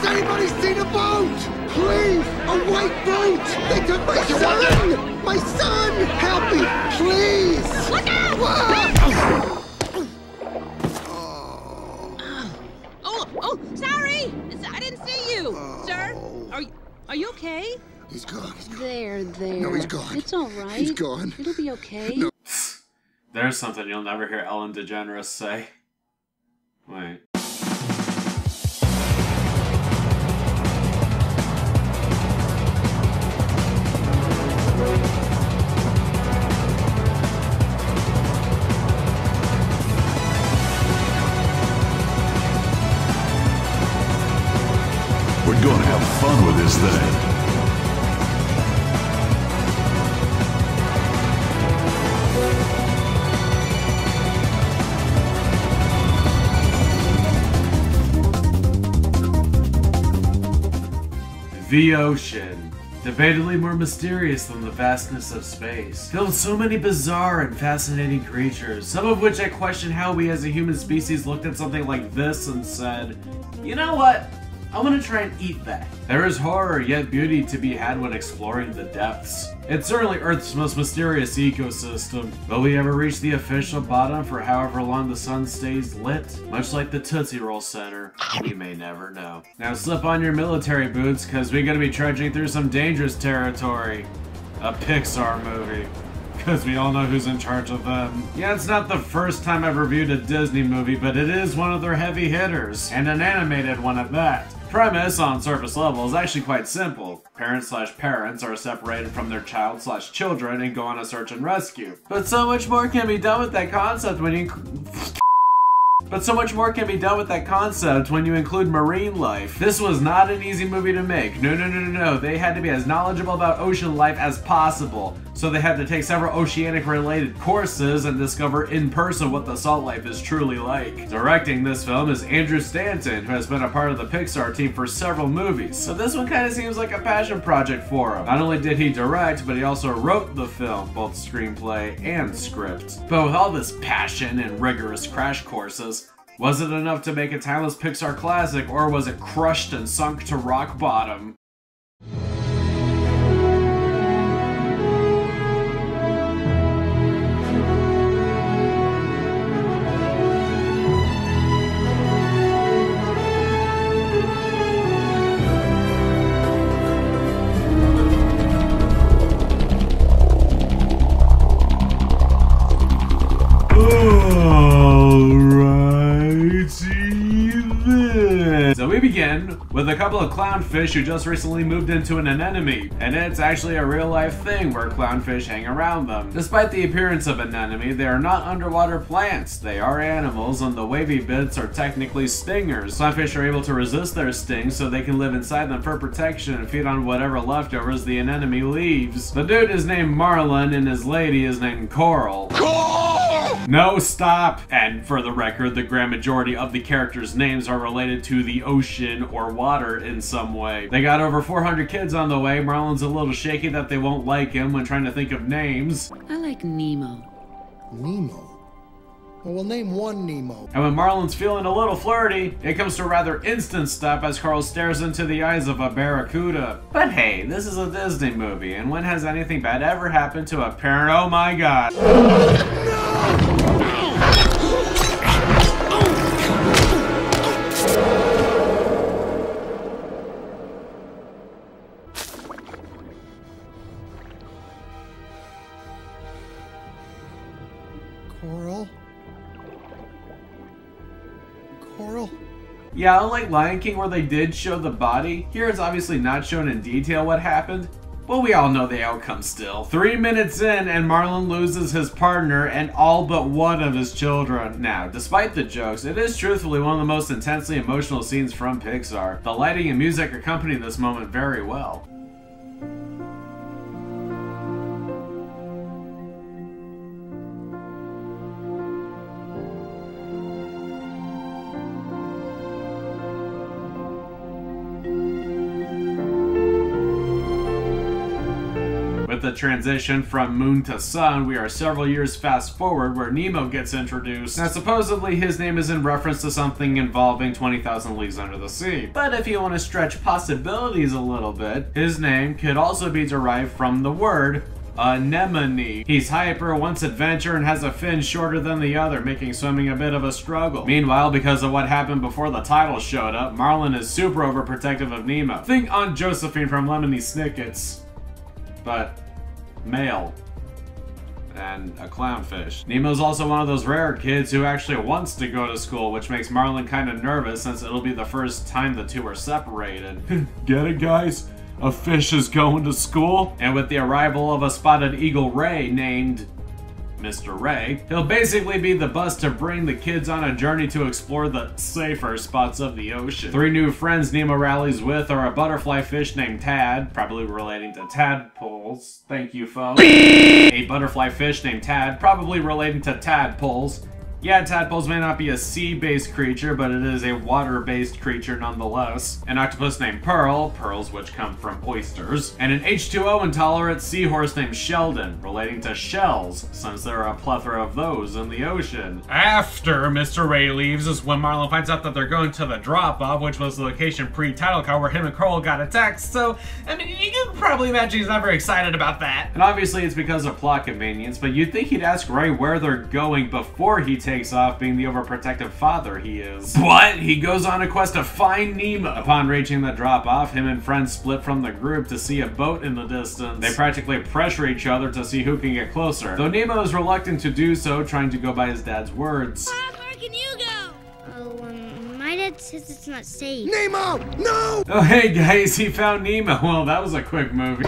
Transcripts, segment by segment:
anybody seen a boat? Please, a white boat! They took my son! My son! Help me, please! Look out! Oh, sorry! I didn't see you, sir. Are you okay? He's gone. There. No, he's gone. It's all right. He's gone. It'll be okay. No. There's something you'll never hear Ellen DeGeneres say. Wait. We're gonna have fun with this thing. The ocean. Debatably more mysterious than the vastness of space. Filled with so many bizarre and fascinating creatures, some of which I question how we as a human species looked at something like this and said, you know what? I want to try and eat that. There is horror yet beauty to be had when exploring the depths. It's certainly Earth's most mysterious ecosystem. Will we ever reach the official bottom for however long the sun stays lit? Much like the Tootsie Roll Center, we may never know. Now slip on your military boots, cause we're gonna be trudging through some dangerous territory. A Pixar movie. Because we all know who's in charge of them. Yeah, it's not the first time I've reviewed a Disney movie, but it is one of their heavy hitters, and an animated one at that. Premise, on surface level, is actually quite simple. Parents are separated from their child/children and go on a search and rescue. But so much more can be done with that concept when you include marine life. This was not an easy movie to make. No. They had to be as knowledgeable about ocean life as possible. So they had to take several oceanic related courses and discover in person what the salt life is truly like. Directing this film is Andrew Stanton, who has been a part of the Pixar team for several movies. So this one kind of seems like a passion project for him. Not only did he direct, but he also wrote the film, both screenplay and script. But with all this passion and rigorous crash courses, was it enough to make a timeless Pixar classic, or was it crushed and sunk to rock bottom? So we begin with a couple of clownfish who just recently moved into an anemone, and it's actually a real life thing where clownfish hang around them. Despite the appearance of an anemone, they are not underwater plants. They are animals, and the wavy bits are technically stingers. Clownfish are able to resist their stings so they can live inside them for protection and feed on whatever leftovers the anemone leaves. The dude is named Marlin and his lady is named Coral. No, stop! And for the record, the grand majority of the characters' names are related to the ocean or water in some way. They got over 400 kids on the way. Marlin's a little shaky that they won't like him when trying to think of names. I like Nemo. Nemo? Well, we'll name one Nemo. And when Marlin's feeling a little flirty, it comes to a rather instant stop as Carl stares into the eyes of a barracuda. But hey, this is a Disney movie, and when has anything bad ever happened to a parent? Oh my god. Coral? Coral? Yeah, unlike Lion King where they did show the body, here it's obviously not shown in detail what happened, but we all know the outcome still. 3 minutes in and Marlin loses his partner and all but one of his children. Now, despite the jokes, it is truthfully one of the most intensely emotional scenes from Pixar. The lighting and music accompany this moment very well. With With the transition from moon to sun, we are several years fast forward where Nemo gets introduced. Now supposedly his name is in reference to something involving 20,000 Leagues Under the Sea. But if you want to stretch possibilities a little bit, his name could also be derived from the word anemone. He's hyper, wants adventure, and has a fin shorter than the other, making swimming a bit of a struggle. Meanwhile, because of what happened before the title showed up, Marlin is super overprotective of Nemo. Think Aunt Josephine from Lemony Snicket's, but male. And a clownfish. Nemo's also one of those rare kids who actually wants to go to school, which makes Marlin kind of nervous since it'll be the first time the two are separated. Get it, guys? A fish is going to school? And with the arrival of a spotted eagle Ray named Mr. Ray, he'll basically be the bus to bring the kids on a journey to explore the safer spots of the ocean. 3 new friends Nemo rallies with are a butterfly fish named Tad, probably relating to tadpoles. Thank you, folks. A butterfly fish named Tad, probably relating to tadpoles. Yeah, tadpoles may not be a sea-based creature, but it is a water-based creature nonetheless. An octopus named Pearl, pearls which come from oysters. And an H2O intolerant seahorse named Sheldon, relating to shells, since there are a plethora of those in the ocean. After Mr. Ray leaves is when Marlin finds out that they're going to the drop-off, which was the location pre-title card where him and Coral got a text, so, I mean, you can probably imagine he's not very excited about that. And obviously it's because of plot convenience, but you'd think he'd ask Ray where they're going before he takes off, being the overprotective father he is. But he goes on a quest to find Nemo. Upon reaching the drop-off, him and friends split from the group to see a boat in the distance. They practically pressure each other to see who can get closer, though Nemo is reluctant to do so, trying to go by his dad's words. Pop, where can you go? Oh, my dad says it's not safe. Nemo! No! Oh hey guys, he found Nemo. Well, that was a quick movie.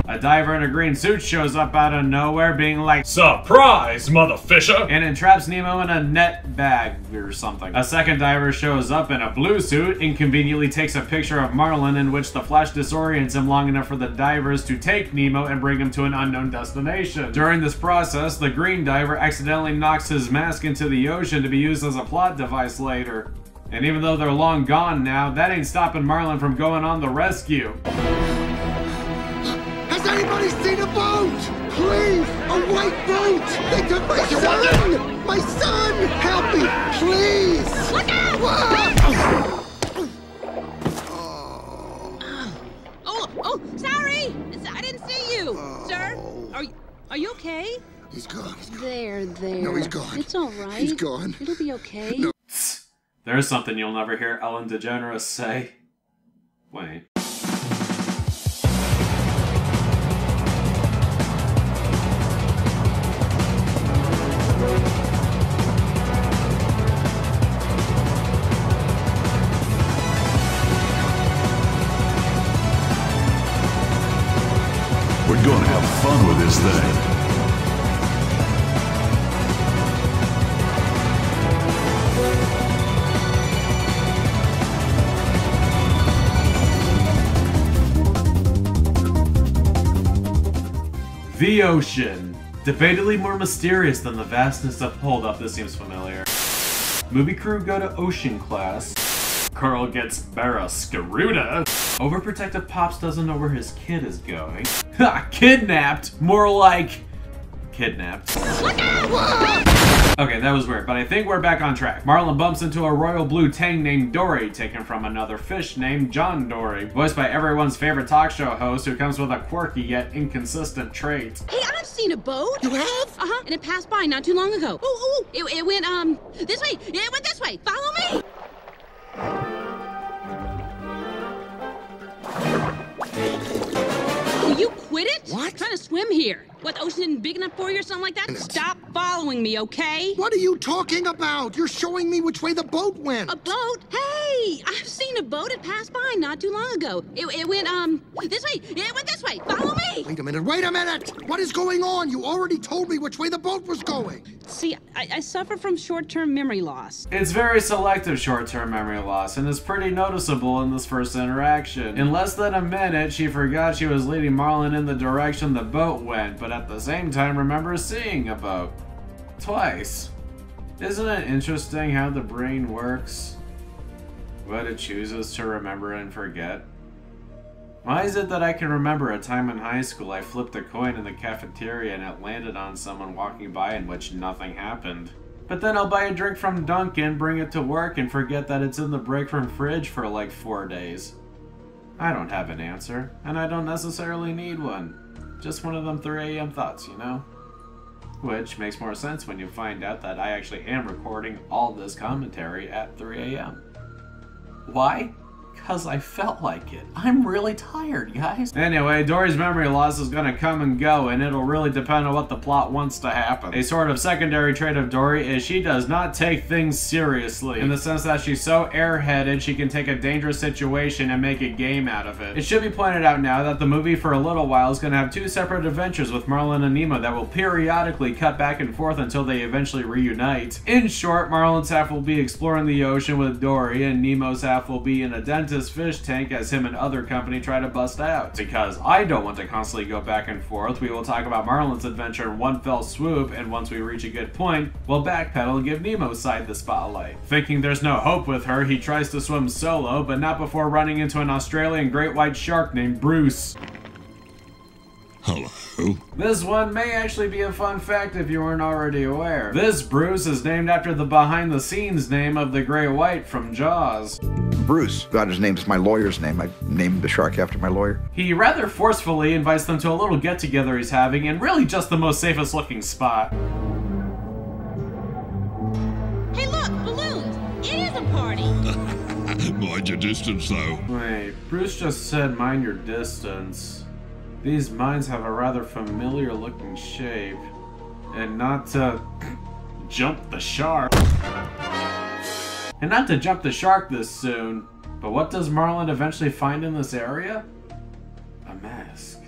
A diver in a green suit shows up out of nowhere being like, "Surprise, motherfisher!" and entraps Nemo in a net bag or something. A second diver shows up in a blue suit, inconveniently takes a picture of Marlin in which the flash disorients him long enough for the divers to take Nemo and bring him to an unknown destination. During this process, the green diver accidentally knocks his mask into the ocean to be used as a plot device later. And even though they're long gone now, that ain't stopping Marlin from going on the rescue. Has anybody seen a boat? Please, a white boat! They took my son! My son! Help me, please! Look out! Oh, sorry! I didn't see you! Sir, are you okay? He's gone. There. No, he's gone. It's all right. He's gone. It'll be okay. No. There's something you'll never hear Ellen DeGeneres say. Wait. We're gonna have fun with this thing. The ocean. Debatedly more mysterious than the vastness of... Hold up, this seems familiar. Movie crew go to ocean class. Carl gets Barraskewda. Overprotective Pops doesn't know where his kid is going. Ha! Kidnapped! More like... kidnapped. Okay, that was weird, but I think we're back on track. Marlin bumps into a royal blue tang named Dory, taken from another fish named John Dory, voiced by everyone's favorite talk show host who comes with a quirky yet inconsistent trait. Hey, I've seen a boat. You have? Uh-huh, and it passed by not too long ago. Oh, it went, this way. It went this way. Follow me. Will you quit it? What? I'm trying to swim here. What, the ocean isn't big enough for you or something like that? Stop following me, okay? What are you talking about? You're showing me which way the boat went. A boat? Hey, I've seen a boat. It passed by not too long ago. It went, this way. It went this way. Follow me. Wait a minute. What is going on? You already told me which way the boat was going. See, I suffer from short-term memory loss. It's very selective short-term memory loss, and it's pretty noticeable in this first interaction. In less than a minute, she forgot she was leading Marlin in the direction the boat went, but at the same time remembers seeing a boat. Twice. Isn't it interesting how the brain works? What it chooses to remember and forget? Why is it that I can remember a time in high school I flipped a coin in the cafeteria and it landed on someone walking by in which nothing happened? But then I'll buy a drink from Dunkin', bring it to work, and forget that it's in the break room fridge for like 4 days. I don't have an answer, and I don't necessarily need one. Just one of them 3 a.m. thoughts, you know? Which makes more sense when you find out that I actually am recording all this commentary at 3 a.m. Why? Because I felt like it. I'm really tired, guys. Anyway, Dory's memory loss is gonna come and go, and it'll really depend on what the plot wants to happen. A sort of secondary trait of Dory is she does not take things seriously, in the sense that she's so airheaded she can take a dangerous situation and make a game out of it. It should be pointed out now that the movie for a little while is gonna have 2 separate adventures with Marlin and Nemo that will periodically cut back and forth until they eventually reunite. In short, Marlin's half will be exploring the ocean with Dory, and Nemo's half will be in a dentist fish tank as him and other company try to bust out. Because I don't want to constantly go back and forth, we will talk about Marlin's adventure in one fell swoop, and once we reach a good point, we'll backpedal and give Nemo's side the spotlight. Thinking there's no hope with her, he tries to swim solo, but not before running into an Australian great white shark named Bruce. Hello. This one may actually be a fun fact if you weren't already aware. This Bruce is named after the behind-the-scenes name of the great white from Jaws. Bruce. God, his name is my lawyer's name. I named the shark after my lawyer. He rather forcefully invites them to a little get-together he's having in really just the most safest looking spot. Hey, look, balloons. It is a party. Mind your distance, though. Wait, Bruce just said mind your distance. These mines have a rather familiar looking shape. And not to jump the shark. And not to jump the shark this soon, but what does Marlin eventually find in this area? A mask.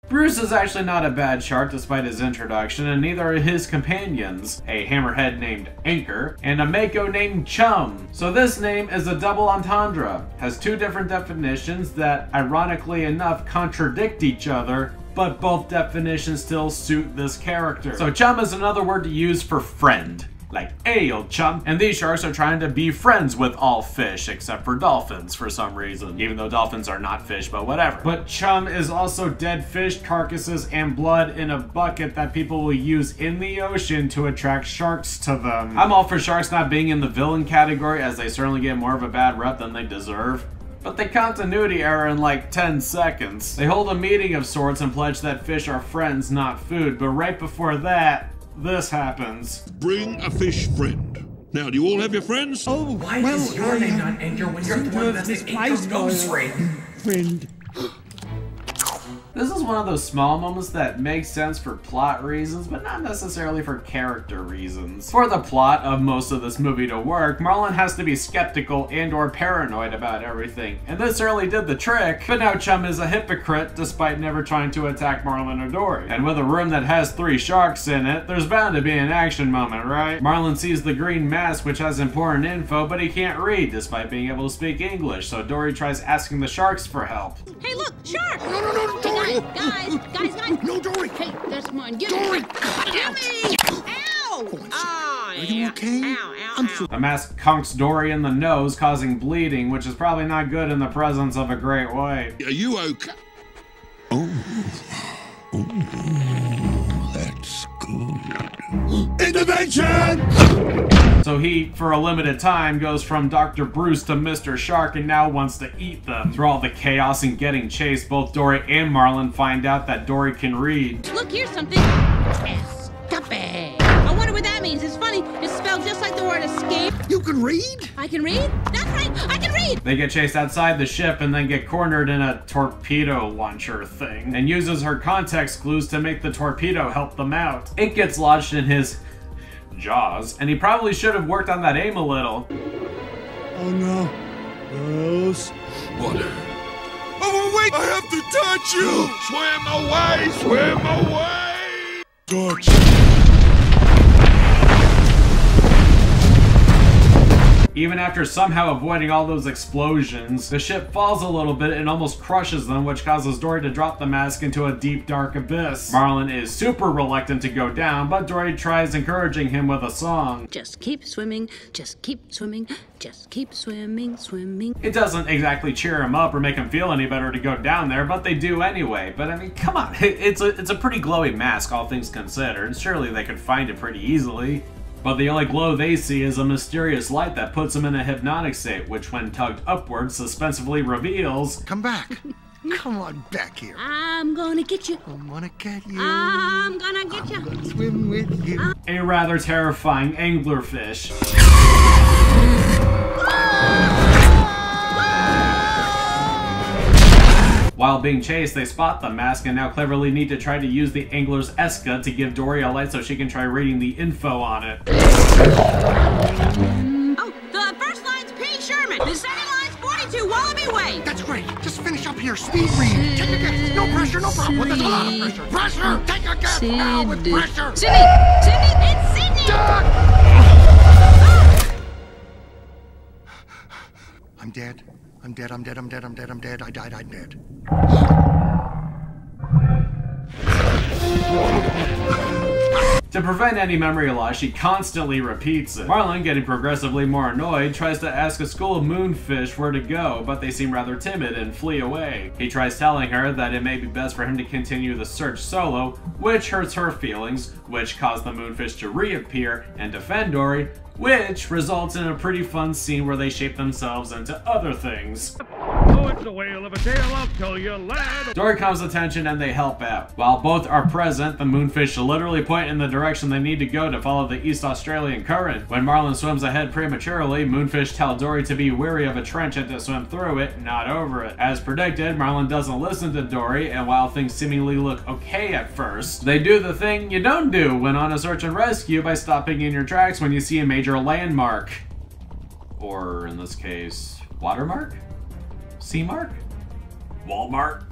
Bruce is actually not a bad shark despite his introduction, and neither are his companions, a hammerhead named Anchor and a mako named Chum. So this name is a double entendre, has 2 different definitions that, ironically enough, contradict each other, but both definitions still suit this character. So Chum is another word to use for friend. Like, hey, old chum. And these sharks are trying to be friends with all fish, except for dolphins for some reason. Even though dolphins are not fish, but whatever. But chum is also dead fish carcasses and blood in a bucket that people will use in the ocean to attract sharks to them. I'm all for sharks not being in the villain category, as they certainly get more of a bad rep than they deserve. But they continuity error in like 10 seconds. They hold a meeting of sorts and pledge that fish are friends, not food, but right before that, this happens. Bring a fish friend. Now, do you all have your friends? Oh, why is your name not Anchor when you're the one that's the Anchor's ghost friend? This is one of those small moments that make sense for plot reasons, but not necessarily for character reasons. For the plot of most of this movie to work, Marlin has to be skeptical and or paranoid about everything, and this really did the trick, but now Chum is a hypocrite despite never trying to attack Marlin or Dory. And with a room that has 3 sharks in it, there's bound to be an action moment, right? Marlin sees the green mask which has important info, but he can't read despite being able to speak English, so Dory tries asking the sharks for help. Hey, look, shark! No, Dory! Guys! No, Dory! Hey, there's one. Give Dory! me! Give me! Ow! Oh, Are you okay? Ow. The mask conks Dory in the nose, causing bleeding, which is probably not good in the presence of a great white. Are you okay? That's good. Intervention! So he, for a limited time, goes from Dr. Bruce to Mr. Shark and now wants to eat them. Through all the chaos and getting chased, both Dory and Marlin find out that Dory can read. Look, here's something. Escape. I wonder what that means. It's funny. It's spelled just like the word escape. You can read? I can read? That's right. I can read. They get chased outside the ship and then get cornered in a torpedo launcher thing, and uses her context clues to make the torpedo help them out. It gets lodged in his jaws, and he probably should have worked on that aim a little. Oh no. Gross. Water. Oh, wait! I have to touch you! Swim away! Swim away! Touch. Even after somehow avoiding all those explosions, the ship falls a little bit and almost crushes them, which causes Dory to drop the mask into a deep, dark abyss. Marlin is super reluctant to go down, but Dory tries encouraging him with a song. Just keep swimming, just keep swimming, just keep swimming, swimming. It doesn't exactly cheer him up or make him feel any better to go down there, but they do anyway. But I mean, come on, it's a pretty glowy mask, all things considered. Surely they could find it pretty easily. But the only glow they see is a mysterious light that puts them in a hypnotic state, which when tugged upwards, suspensively reveals... Come back. Come on back here. I'm gonna get you. I'm gonna get you. I'm gonna get you. I'm gonna swim with you. a rather terrifying anglerfish. While being chased, they spot the mask and now cleverly need to try to use the angler's Eska to give Dory a light so she can try reading the info on it. Oh, the first line's P. Sherman. The second line's 42 Wallaby Way. That's great. Just finish up here. Speed read. Take a guess. No pressure, no problem. There's a lot of pressure. Pressure! Take a guess now with pressure. Sydney! Sydney! It's Sydney! I'm dead. I'm dead, I'm dead, I'm dead, I'm dead, I'm dead. I died, I'm dead. To prevent any memory loss, she constantly repeats it. Marlin, getting progressively more annoyed, tries to ask a school of moonfish where to go, but they seem rather timid and flee away. He tries telling her that it may be best for him to continue the search solo, which hurts her feelings, which cause the moonfish to reappear and defend Dory, which results in a pretty fun scene where they shape themselves into other things. Oh, it's a whale of a tale, I'll tell you, lad. Dory comes to attention and they help out. While both are present, the moonfish literally point in the direction they need to go to follow the East Australian current. When Marlin swims ahead prematurely, moonfish tell Dory to be wary of a trench and to swim through it, not over it. As predicted, Marlin doesn't listen to Dory, and while things seemingly look okay at first, they do the thing you don't do when on a search and rescue by stopping in your tracks when you see a major landmark. Or in this case, watermark? Seamark? Walmart?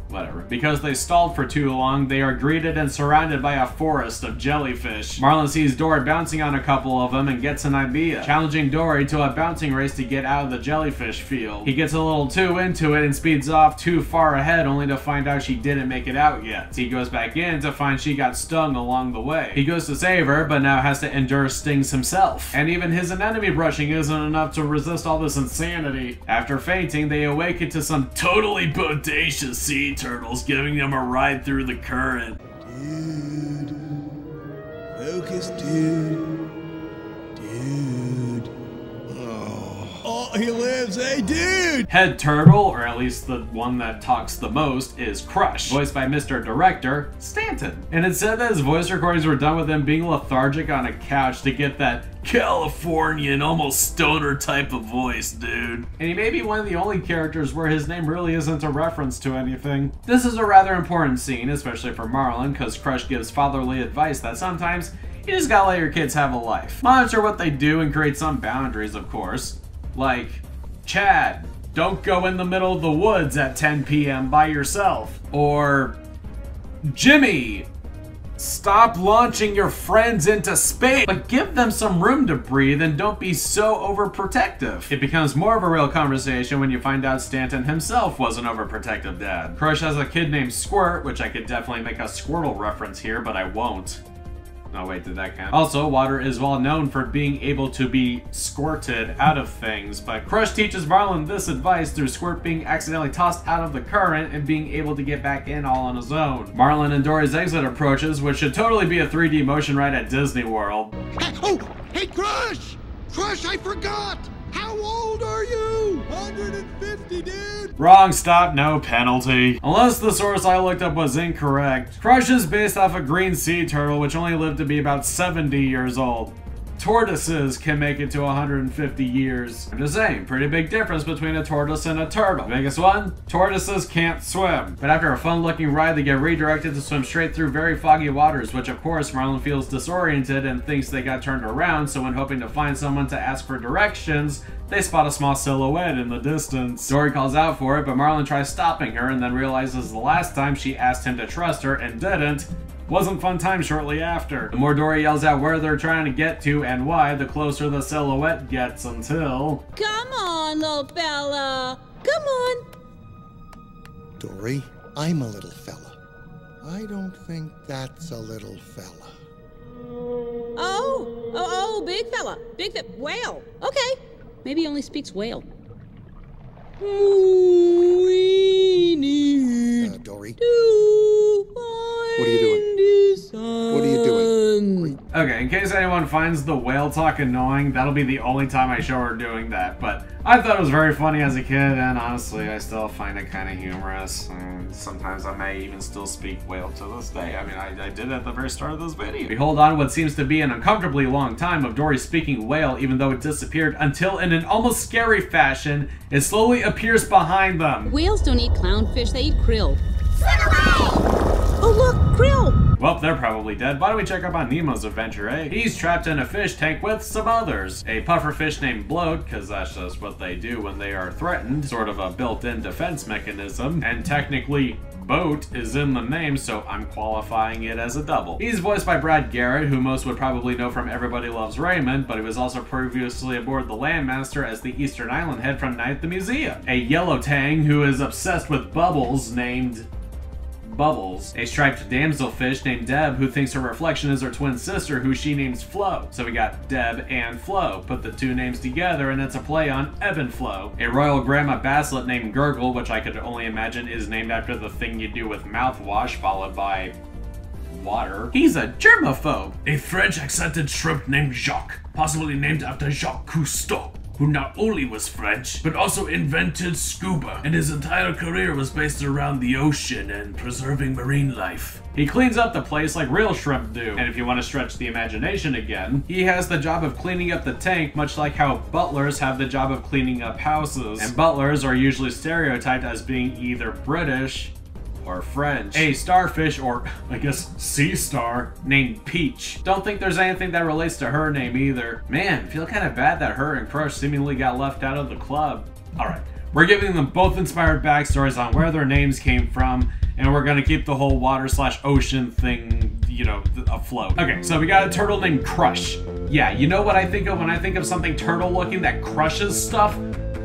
Whatever. Because they stalled for too long, they are greeted and surrounded by a forest of jellyfish. Marlin sees Dory bouncing on a couple of them and gets an idea, challenging Dory to a bouncing race to get out of the jellyfish field. He gets a little too into it and speeds off too far ahead, only to find out she didn't make it out yet. He goes back in to find she got stung along the way. He goes to save her, but now has to endure stings himself. And even his anemone brushing isn't enough to resist all this insanity. After fainting, they awaken to some totally bodacious sea turtles giving them a ride through the current. Dude. Focus, dude. Dude. Oh, he lives. Hey, dude! Head turtle, or at least the one that talks the most, is Crush, voiced by Mr. Director Stanton. And it said that his voice recordings were done with him being lethargic on a couch to get that Californian, almost stoner type of voice, dude. And he may be one of the only characters where his name really isn't a reference to anything. This is a rather important scene, especially for Marlin, because Crush gives fatherly advice that sometimes you just gotta let your kids have a life. Monitor what they do and create some boundaries, of course. Like, Chad, don't go in the middle of the woods at 10 p.m. by yourself. Or, Jimmy, stop launching your friends into space. But give them some room to breathe and don't be so overprotective. It becomes more of a real conversation when you find out Stanton himself was an overprotective dad. Crush has a kid named Squirt, which I could definitely make a Squirtle reference here, but I won't. No, wait, did that count? Also, water is well known for being able to be squirted out of things, but Crush teaches Marlin this advice through Squirt being accidentally tossed out of the current and being able to get back in all on his own. Marlin and Dory's exit approaches, which should totally be a 3D motion ride at Disney World. Hey, Crush! Crush, I forgot! How old are you? 150, dude! Wrong stop, no penalty. Unless the source I looked up was incorrect. Crush is based off a green sea turtle, which only lived to be about 70 years old. Tortoises can make it to 150 years. I'm just saying, pretty big difference between a tortoise and a turtle. Biggest one, tortoises can't swim. But after a fun looking ride, they get redirected to swim straight through very foggy waters, which of course Marlin feels disoriented and thinks they got turned around, so when hoping to find someone to ask for directions, they spot a small silhouette in the distance. Dory calls out for it, but Marlin tries stopping her and then realizes the last time she asked him to trust her and didn't, Wasn't fun time shortly after. The more Dory yells out where they're trying to get to and why, the closer the silhouette gets until... Come on, little fella. Come on. Dory, I'm a little fella. I don't think that's a little fella. Oh, big fella. Whale. Okay. Maybe he only speaks whale. We need Dory. to What are you doing? What are you doing? Okay, in case anyone finds the whale talk annoying, that'll be the only time I show her doing that. But I thought it was very funny as a kid, and honestly, I still find it kind of humorous. And sometimes I may even still speak whale to this day. I mean, I did at the very start of this video. We hold on what seems to be an uncomfortably long time of Dory speaking whale, even though it disappeared, until in an almost scary fashion, it slowly appears behind them. Whales don't eat clownfish, they eat krill. Oh look, krill! Well, they're probably dead. Why don't we check up on Nemo's adventure, eh? He's trapped in a fish tank with some others. A puffer fish named Bloat, because that's just what they do when they are threatened. Sort of a built-in defense mechanism. And technically, boat is in the name, so I'm qualifying it as a double. He's voiced by Brad Garrett, who most would probably know from Everybody Loves Raymond, but he was also previously aboard the Landmaster as the Eastern Island head from Night at the Museum. A yellow tang who is obsessed with bubbles named... Bubbles. A striped damselfish named Deb, who thinks her reflection is her twin sister, who she names Flo. So we got Deb and Flo. Put the two names together and it's a play on ebb and flow. A royal grandma basslet named Gurgle, which I could only imagine is named after the thing you do with mouthwash, followed by water. He's a germaphobe. A French accented shrimp named Jacques, possibly named after Jacques Cousteau, who not only was French, but also invented scuba, and his entire career was based around the ocean and preserving marine life. He cleans up the place like real shrimp do. And if you want to stretch the imagination again, he has the job of cleaning up the tank, much like how butlers have the job of cleaning up houses. And butlers are usually stereotyped as being either British or French. A starfish, or I guess sea star, named Peach. Don't think there's anything that relates to her name either. Man, feel kind of bad that her and Crush seemingly got left out of the club. Alright, we're giving them both inspired backstories on where their names came from, and we're gonna keep the whole water/ocean thing, you know, afloat. Okay, so we got a turtle named Crush. Yeah, you know what I think of when I think of something turtle looking that crushes stuff?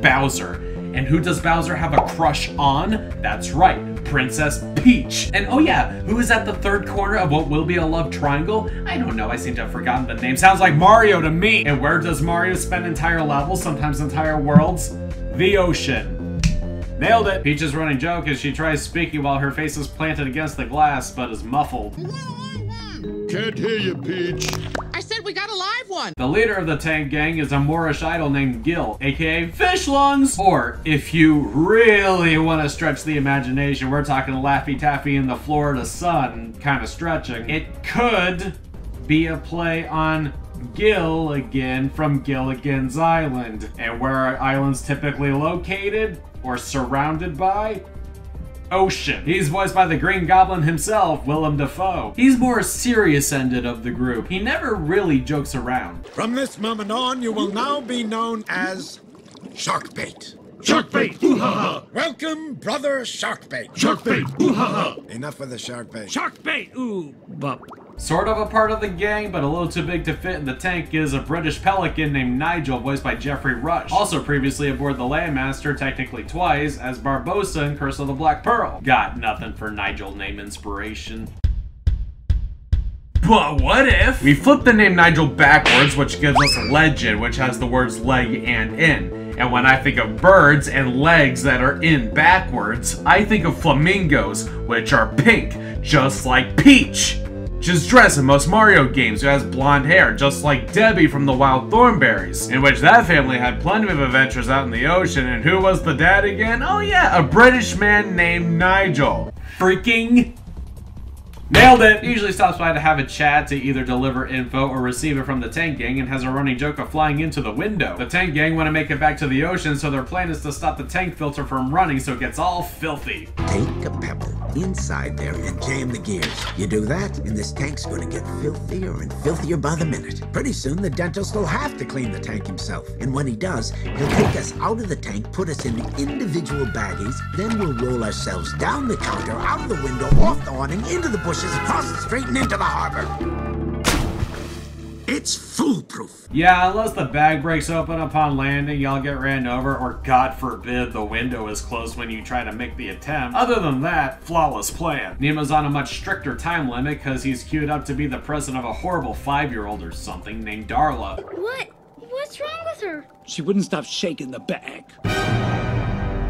Bowser. And who does Bowser have a crush on? That's right, Princess Peach. And oh yeah, who is at the third corner of what will be a love triangle? I don't know, I seem to have forgotten the name. Sounds like Mario to me. And where does Mario spend entire levels, sometimes entire worlds? The ocean. Nailed it. Peach is running joke as she tries speaking while her face is planted against the glass, but is muffled. Can't hear you, Peach. I said we got a live one. The leader of the tank gang is a Moorish idol named Gil, aka Fish Lungs. Or, if you really want to stretch the imagination, we're talking Laffy Taffy in the Florida sun, kind of stretching. It could be a play on Gilligan from Gilligan's Island. And where are islands typically located or surrounded by? Ocean. He's voiced by the Green Goblin himself, Willem Dafoe. He's more serious-ended of the group. He never really jokes around. From this moment on, you will now be known as Sharkbait. Sharkbait! Ooh-ha-ha! Welcome, brother Sharkbait. Sharkbait! Ooh-ha-ha! Enough with the Sharkbait. Sharkbait! Ooh, bup. Sort of a part of the gang, but a little too big to fit in the tank is a British pelican named Nigel, voiced by Jeffrey Rush. Also previously aboard the Landmaster, technically twice, as Barbossa in Curse of the Black Pearl. Got nothing for Nigel name inspiration. But what if we flip the name Nigel backwards, which gives us legend, which has the words leg and in. And when I think of birds and legs that are in backwards, I think of flamingos, which are pink, just like Peach. She's dressed in most Mario games, who has blonde hair, just like Debbie from the Wild Thornberries, in which that family had plenty of adventures out in the ocean. And who was the dad again? Oh yeah, a British man named Nigel. Freaking nailed it! He usually stops by to have a chat to either deliver info or receive it from the tank gang, and has a running joke of flying into the window. The tank gang want to make it back to the ocean, so their plan is to stop the tank filter from running so it gets all filthy. Take a pebble inside there and jam the gears. You do that, and this tank's gonna get filthier and filthier by the minute. Pretty soon, the dentist will have to clean the tank himself. And when he does, he'll take us out of the tank, put us in individual baggies, then we'll roll ourselves down the counter, out of the window, off the awning, into the bushes, across the street, and into the harbor. It's foolproof. Yeah, unless the bag breaks open upon landing, y'all get ran over, or God forbid the window is closed when you try to make the attempt. Other than that, flawless plan. Nemo's on a much stricter time limit because he's queued up to be the president of a horrible 5-year-old or something named Darla. What's wrong with her? She wouldn't stop shaking the bag.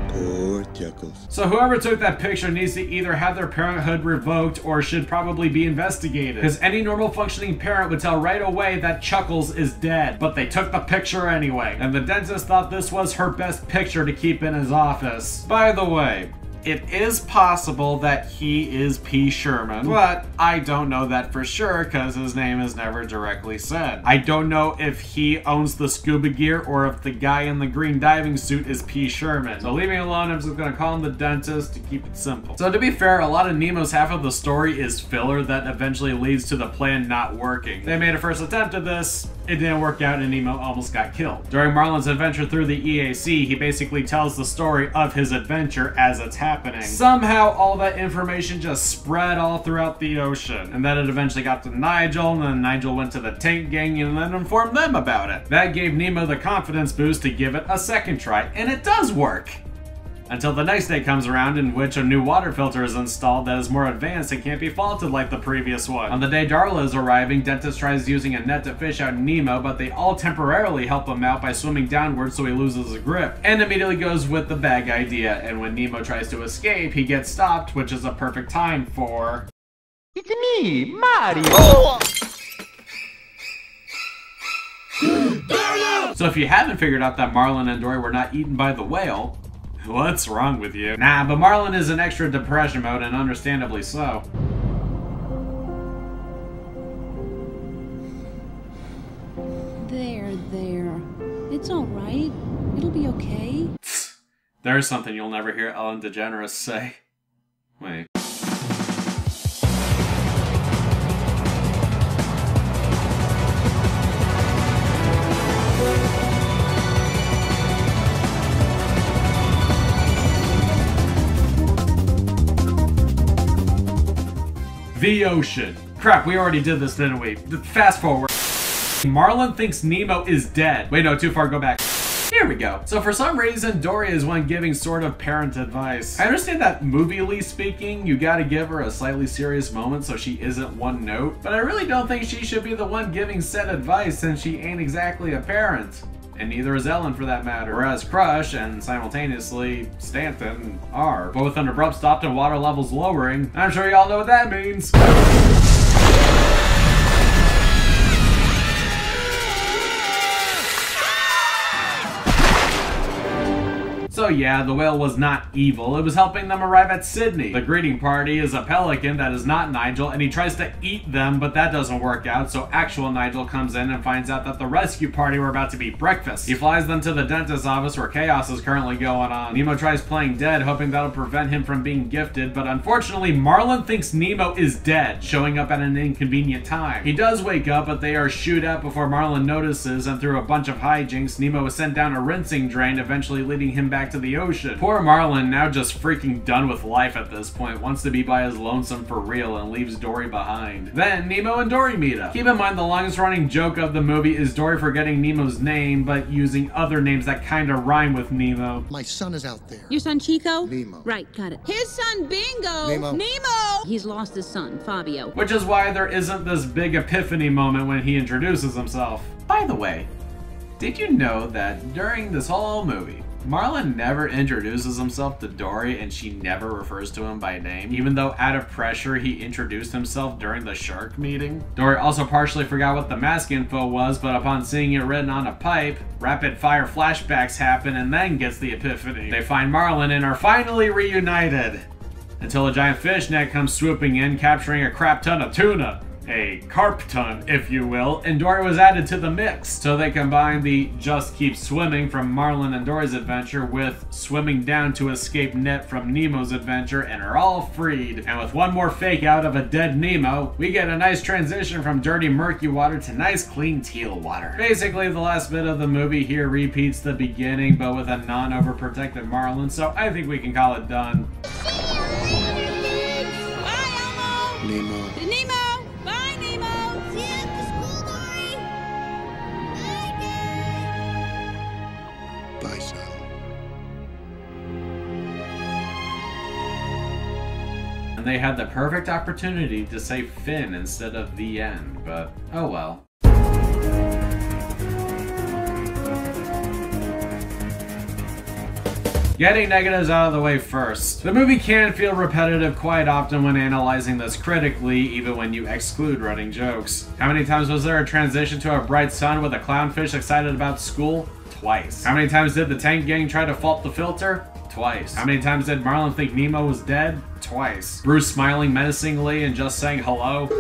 Poor Chuckles. So whoever took that picture needs to either have their parenthood revoked or should probably be investigated. Because any normal functioning parent would tell right away that Chuckles is dead. But they took the picture anyway. And the dentist thought this was her best picture to keep in his office. By the way, it is possible that he is P. Sherman, but I don't know that for sure because his name is never directly said. I don't know if he owns the scuba gear or if the guy in the green diving suit is P. Sherman. So leaving it alone, I'm just gonna call him the dentist to keep it simple. So to be fair, a lot of Nemo's half of the story is filler that eventually leads to the plan not working. They made a first attempt at this, it didn't work out, and Nemo almost got killed. During Marlin's adventure through the EAC, he basically tells the story of his adventure as it's happening. Somehow all that information just spread all throughout the ocean, and then it eventually got to Nigel, and then Nigel went to the Tank Gang and then informed them about it. That gave Nemo the confidence boost to give it a second try, and it does work! Until the next day comes around, in which a new water filter is installed that is more advanced and can't be faulted like the previous one. On the day Darla is arriving, Dentist tries using a net to fish out Nemo, but they all temporarily help him out by swimming downwards so he loses his grip, and immediately goes with the bag idea, and when Nemo tries to escape, he gets stopped, which is a perfect time for... It's me, Mario! So if you haven't figured out that Marlin and Dory were not eaten by the whale, what's wrong with you? Nah, but Marlin is in extra depression mode, and understandably so. There. It's all right. It'll be okay. There's something you'll never hear Ellen DeGeneres say. Wait. The ocean. Crap, we already did this, didn't we? Fast forward. Marlin thinks Nemo is dead. Wait, no, too far, go back. Here we go. So for some reason, Dory is one giving sort of parent advice. I understand that movie-ly speaking, you gotta give her a slightly serious moment so she isn't one note, but I really don't think she should be the one giving said advice since she ain't exactly a parent. And neither is Ellen for that matter. Whereas Crush and simultaneously Stanton are. Both under abrupt stop to water levels lowering. I'm sure y'all know what that means. So yeah, the whale was not evil, it was helping them arrive at Sydney. The greeting party is a pelican that is not Nigel, and he tries to eat them, but that doesn't work out, so actual Nigel comes in and finds out that the rescue party were about to be breakfast. He flies them to the dentist's office where chaos is currently going on. Nemo tries playing dead, hoping that'll prevent him from being gifted, but unfortunately, Marlin thinks Nemo is dead, showing up at an inconvenient time. He does wake up, but they are shooed out before Marlin notices, and through a bunch of hijinks, Nemo is sent down a rinsing drain, eventually leading him back to the ocean. Poor Marlin, now just freaking done with life at this point, wants to be by his lonesome for real and leaves Dory behind. Then Nemo and Dory meet up. Keep in mind the longest running joke of the movie is Dory forgetting Nemo's name, but using other names that kinda rhyme with Nemo. My son is out there. Your son Chico? Nemo. Right, got it. His son Bingo! Nemo. He's lost his son, Fabio. Which is why there isn't this big epiphany moment when he introduces himself. By the way, did you know that during this whole movie, Marlin never introduces himself to Dory and she never refers to him by name, even though out of pressure he introduced himself during the shark meeting? Dory also partially forgot what the mask info was, but upon seeing it written on a pipe, rapid fire flashbacks happen and then gets the epiphany. They find Marlin and are finally reunited, until a giant fish net comes swooping in, capturing a crap ton of tuna. a carp ton, if you will, and Dory was added to the mix. So they combined the just keep swimming from Marlin and Dory's adventure with swimming down to escape Net from Nemo's adventure and are all freed. And with one more fake out of a dead Nemo, we get a nice transition from dirty murky water to nice clean teal water. Basically, the last bit of the movie here repeats the beginning, but with a non-overprotected Marlin, so I think we can call it done. Nemo. Nemo! Bye, Nemo! See you at the school, Dory. Bye, Bye, son. And they had the perfect opportunity to say Finn instead of the end, but oh well. Getting negatives out of the way first. The movie can feel repetitive quite often when analyzing this critically, even when you exclude running jokes. How many times was there a transition to a bright sun with a clownfish excited about school? Twice. How many times did the tank gang try to fault the filter? Twice. How many times did Marlin think Nemo was dead? Twice. Bruce smiling menacingly and just saying hello?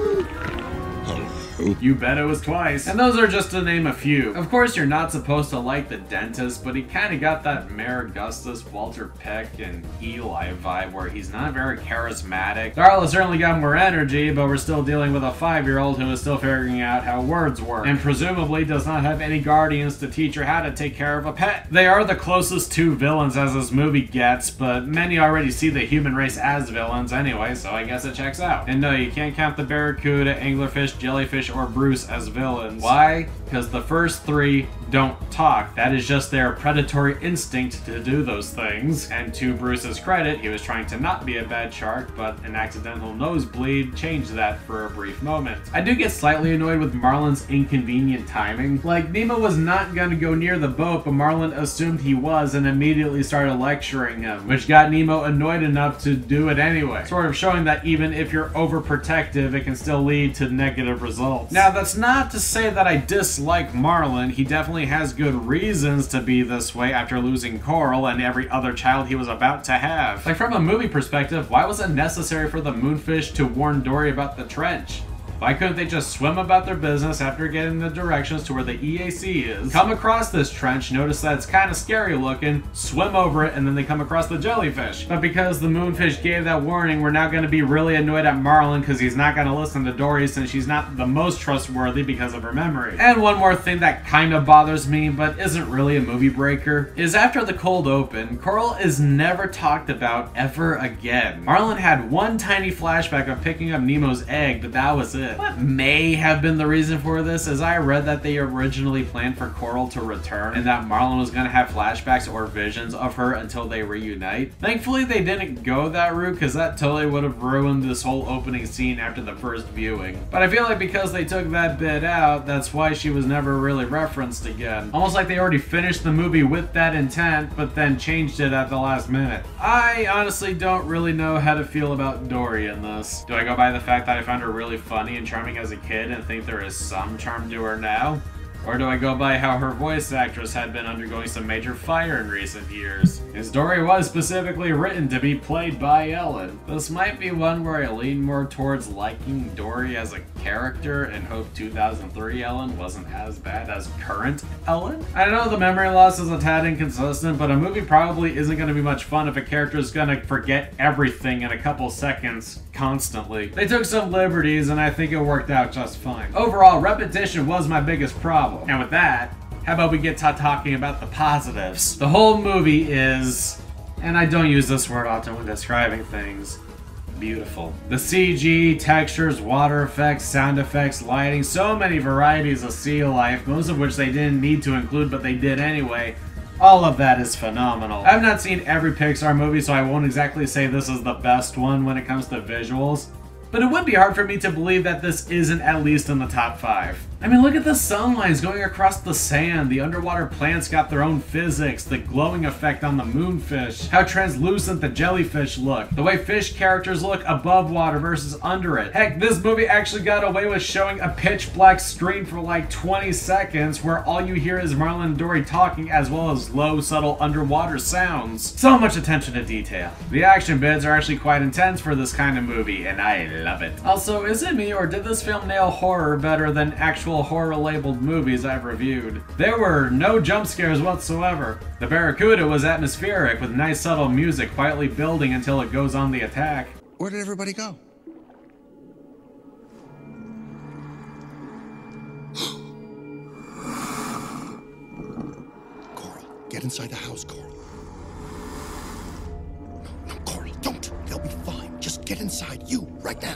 You bet it was twice. And those are just to name a few. Of course, you're not supposed to like the dentist, but he kind of got that Mayor Augustus, Walter Peck, and Eli vibe where he's not very charismatic. Darla certainly got more energy, but we're still dealing with a 5-year-old who is still figuring out how words work, and presumably does not have any guardians to teach her how to take care of a pet. They are the closest two villains as this movie gets, but many already see the human race as villains anyway, so I guess it checks out. And no, you can't count the Barracuda, Anglerfish, Jellyfish, or Bruce as villains. Why? Because the first three don't talk. That is just their predatory instinct to do those things. And to Bruce's credit, he was trying to not be a bad shark, but an accidental nosebleed changed that for a brief moment. I do get slightly annoyed with Marlin's inconvenient timing. Like, Nemo was not gonna go near the boat, but Marlin assumed he was and immediately started lecturing him, which got Nemo annoyed enough to do it anyway. Sort of showing that even if you're overprotective, it can still lead to negative results. Now, that's not to say that I dislike Marlin. He definitely has good reasons to be this way after losing Coral and every other child he was about to have. Like, from a movie perspective, why was it necessary for the Moonfish to warn Dory about the trench? Why couldn't they just swim about their business after getting the directions to where the EAC is, come across this trench, notice that it's kind of scary looking, swim over it, and then they come across the jellyfish? But because the Moonfish gave that warning, we're now going to be really annoyed at Marlin because he's not going to listen to Dory since she's not the most trustworthy because of her memory. And one more thing that kind of bothers me, but isn't really a movie breaker, is after the cold open, Coral is never talked about ever again. Marlin had one tiny flashback of picking up Nemo's egg, but that was it. What may have been the reason for this is I read that they originally planned for Coral to return and that Marlin was going to have flashbacks or visions of her until they reunite. Thankfully they didn't go that route because that totally would have ruined this whole opening scene after the first viewing. But I feel like because they took that bit out, that's why she was never really referenced again. Almost like they already finished the movie with that intent but then changed it at the last minute. I honestly don't really know how to feel about Dory in this. Do I go by the fact that I found her really funny and charming as a kid and think there is some charm to her now? Or do I go by how her voice actress had been undergoing some major fire in recent years? His Dory was specifically written to be played by Ellen. This might be one where I lean more towards liking Dory as a character and hope 2003 Ellen wasn't as bad as current Ellen? I know the memory loss is a tad inconsistent, but a movie probably isn't going to be much fun if a character is going to forget everything in a couple seconds constantly. They took some liberties and I think it worked out just fine. Overall, repetition was my biggest problem. And with that, how about we get to talking about the positives? The whole movie is, and I don't use this word often when describing things, beautiful. The CG, textures, water effects, sound effects, lighting, so many varieties of sea life, most of which they didn't need to include, but they did anyway. All of that is phenomenal. I've not seen every Pixar movie, so I won't exactly say this is the best one when it comes to visuals, but it would be hard for me to believe that this isn't at least in the top 5. I mean, look at the sunlines going across the sand. The underwater plants got their own physics, the glowing effect on the moonfish, how translucent the jellyfish look, the way fish characters look above water versus under it. Heck, this movie actually got away with showing a pitch black screen for like 20 seconds where all you hear is Marlon and Dory talking as well as low, subtle underwater sounds. So much attention to detail. The action bits are actually quite intense for this kind of movie, and I love it. Also, is it me or did this film nail horror better than actual horror labeled movies I've reviewed? There were no jump scares whatsoever. The Barracuda was atmospheric with nice subtle music quietly building until it goes on the attack. Where did everybody go? Coral, get inside the house, Coral. No, Coral, don't. They'll be fine. Just get inside, you, right now.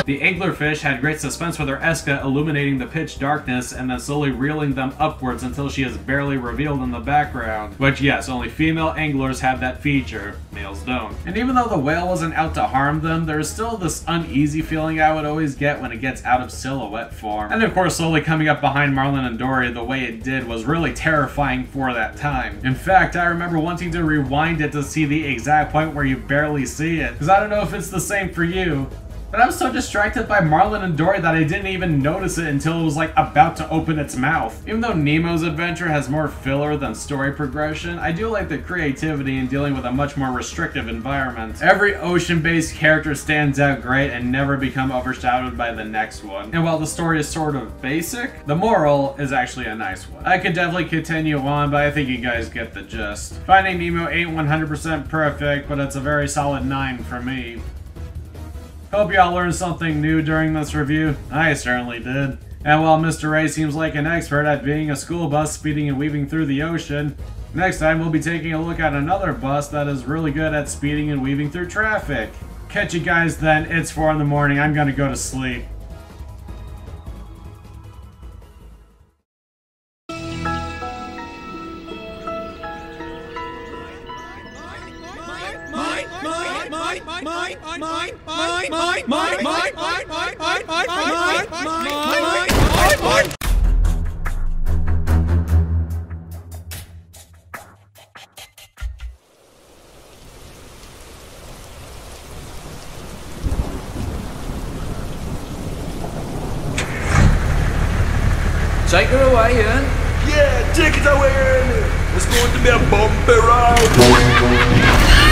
The anglerfish had great suspense with her Eska illuminating the pitch darkness and then slowly reeling them upwards until she is barely revealed in the background. Which, yes, only female anglers have that feature, males don't. And even though the whale wasn't out to harm them, there is still this uneasy feeling I would always get when it gets out of silhouette form. And of course, slowly coming up behind Marlon and Dory the way it did was really terrifying for that time. In fact, I remember wanting to rewind it to see the exact point where you barely see it, because I don't know if it's the same for you. But I was so distracted by Marlon and Dory that I didn't even notice it until it was like about to open its mouth. Even though Nemo's adventure has more filler than story progression, I do like the creativity in dealing with a much more restrictive environment. Every ocean-based character stands out great and never become overshadowed by the next one. And while the story is sort of basic, the moral is actually a nice one. I could definitely continue on, but I think you guys get the gist. Finding Nemo ain't 100% perfect, but it's a very solid 9 for me. Hope y'all learned something new during this review. I certainly did. And while Mr. Ray seems like an expert at being a school bus speeding and weaving through the ocean, next time we'll be taking a look at another bus that is really good at speeding and weaving through traffic. Catch you guys then. It's 4 in the morning. I'm gonna go to sleep. Take her away, Ian. Yeah, take it away. It's going to be a bumpy ride.